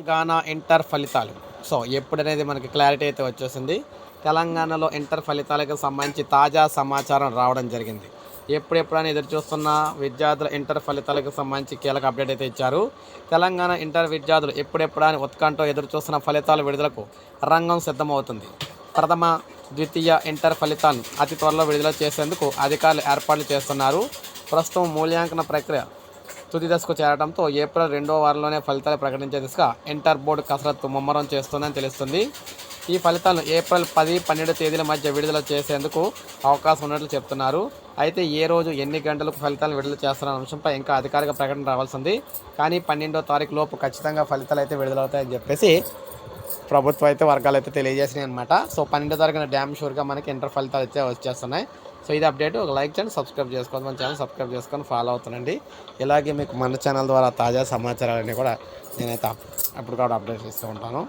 Telangana inter ఫలితాలు. So, ఎప్పుడనేది మనకి clarity అయితే వచ్చేసింది. తెలంగాణలో ఇంటర్ ఫలితాలకు సంబంధించి తాజా సమాచారం రావడం జరిగింది. ఎప్పుడెప్పుడని ఎదురు చూస్తున్న విద్యార్థుల ఇంటర్ ఫలితాలకు సంబంధించి కీలక అప్డేట్ అయితే ఇచ్చారు. తెలంగాణ ఇంటర్ విద్యార్థులు ఎప్పుడెప్పుడా అని ఉత్కంఠతో ఎదురు చూస్తున్న ఫలితాల విడుదలకు రంగం సిద్ధమవుతుంది. ప్రథమ, ద్వితీయ ఇంటర్ ఫలితాలను అతి త్వరలో విడుదల చేసేందుకు అధికారులు ఏర్పాట్లు చేస్తున్నారు. ప్రస్తుతం మూల్యాంకన ప్రక్రియ తుది దశకు చేరడంతో ఏప్రిల్ 2వ వారంలోనే ఫలితాలు ప్రకటించే దిశగా ఇంటర్ బోర్డు కసరత్తు ముమ్మరం చేస్తుందని తెలుస్తుంది. ఈ ఫలితాలను ఏప్రిల్ 10, 12 తేదీల మధ్య విడుదల చేసేందుకు అవకాశం ఉన్నట్లు చెప్తున్నారు. అయితే ఏ రోజు ఎన్ని గంటలకు ఫలితాలను విడుదల చేస్తారన్న అంశంపై ఇంకా అధికారిక ప్రకటన రావాల్సింది. కానీ 12వ తారీఖు లోపు ఖచ్చితంగా ఫలితాలు అయితే విడుదలవుతాయని చెప్పేసి ప్రభుత్వ అయితే వర్గాలు అయితే తెలియజేసినాయి అనమాట. సో 12వ తారీఖున డ్యామ్ షూర్గా మనకి ఇంటర్ ఫలితాలు అయితే వచ్చేస్తున్నాయి. సో ఇది అప్డేట్. ఒక లైక్ చేయండి, సబ్స్క్రైబ్ చేసుకోండి, మన ఛానల్ సబ్స్క్రైబ్ చేసుకొని ఫాలో అవుతుండండి. ఇలాగే మీకు మన ఛానల్ ద్వారా తాజా సమాచారాలన్నీ కూడా నేనైతే అప్పుడు అప్డేట్ ఇస్తూ ఉంటాను.